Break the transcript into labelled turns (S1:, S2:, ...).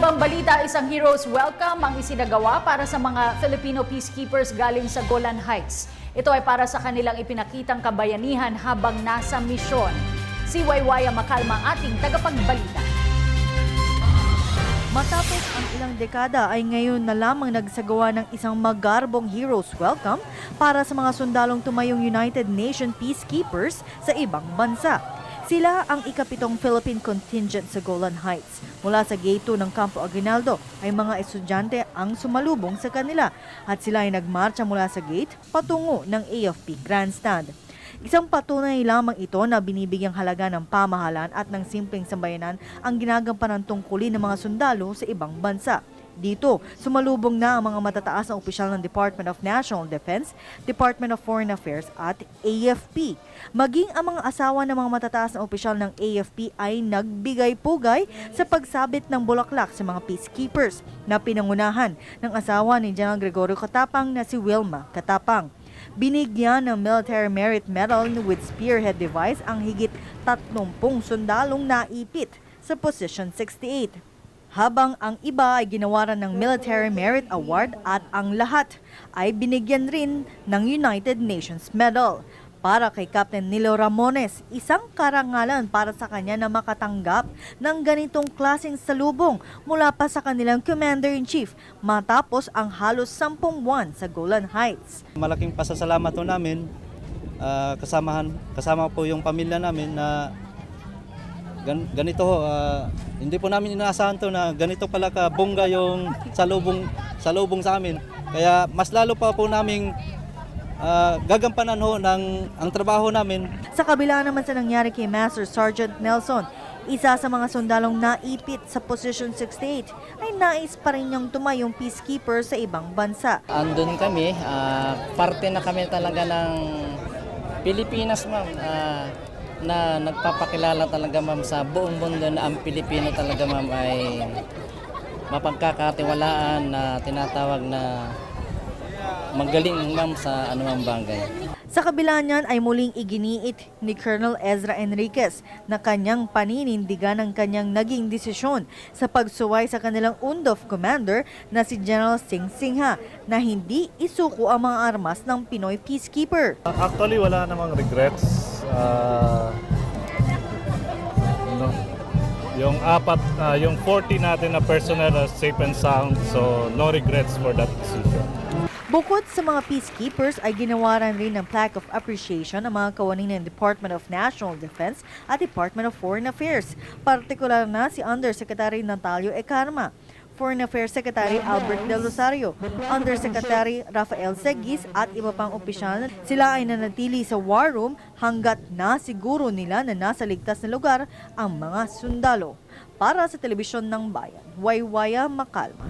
S1: ibang balita, isang hero's welcome ang isinagawa para sa mga Filipino peacekeepers galing sa Golan Heights. Ito ay para sa kanilang ipinakitang kabayanihan habang nasa misyon. Si Waywaya Makalma ang ating tagapagbalita.
S2: Matapos ang ilang dekada ay ngayon na lamang nagsagawa ng isang magarbong hero's welcome para sa mga sundalong tumayong United Nations peacekeepers sa ibang bansa. Sila ang ikapitong Philippine contingent sa Golan Heights. Mula sa Gate 2 ng Campo Aguinaldo ay mga estudyante ang sumalubong sa kanila at sila ay nagmarcha mula sa gate patungo ng AFP Grandstand. Isang patunay lamang ito na binibigyang halaga ng pamahalaan at ng simpleng sambayanan ang ginagampanan tungkulin ng mga sundalo sa ibang bansa. Dito, sumalubong na ang mga matataas na opisyal ng Department of National Defense, Department of Foreign Affairs at AFP. Maging ang mga asawa ng mga matataas na opisyal ng AFP ay nagbigay-pugay sa pagsabit ng bulaklak sa mga peacekeepers na pinangunahan ng asawa ni General Gregorio Katapang na si Wilma Katapang. Binigyan ng Military Merit Medal with Spearhead Device ang higit 30 sundalong naipit sa Position 68. Habang ang iba ay ginawaran ng Military Merit Award at ang lahat ay binigyan rin ng United Nations Medal. Para kay Captain Nilo Ramones, isang karangalan para sa kanya na makatanggap ng ganitong klaseng salubong mula pa sa kanilang Commander-in-Chief matapos ang halos 10 buwan sa Golan Heights.
S3: Malaking pasasalamat po namin, kasama po yung pamilya namin na ganito ho, hindi po namin inaasahan to na ganito pala kabongga yung salubong sa amin. Kaya mas lalo pa po naming gagampanan ho ang trabaho namin.
S2: Sa kabila naman sa nangyari kay Master Sergeant Nelson, isa sa mga sundalong naipit sa Position 68 ay nais pa rin niyang tumayong peacekeeper sa ibang bansa.
S4: Andun kami, parte na kami talaga ng Pilipinas, ma'am. Na nagpapakilala talaga, ma'am, sa buong mundo na ang Pilipino talaga, ma'am, ay mapagkakatiwalaan na tinatawag na magaling, ma'am, sa anumang bagay.
S2: Sa kabila niyan ay muling iginiit ni Colonel Ezra Enriquez na kanyang paninindigan ang kanyang naging desisyon sa pagsuway sa kanilang UNDOF commander na si General Singh Singha na hindi isuko ang mga armas ng Pinoy peacekeeper.
S5: Actually, wala namang regrets. Yung 40 natin na personnel are safe and sound, so no regrets for that decision.
S2: Bukod sa mga peacekeepers ay ginawaran rin ng plaque of appreciation ang mga kawani ng Department of National Defense at Department of Foreign Affairs, partikular na si Undersecretary Natalio Ecarma, Foreign Affairs Secretary Albert Del Rosario, Undersecretary Rafael Seguis at iba pang opisyal. Sila ay nanatili sa war room hanggat nasiguro nila na nasa ligtas na lugar ang mga sundalo. Para sa Telebisyon ng Bayan, Waywaya Makalma.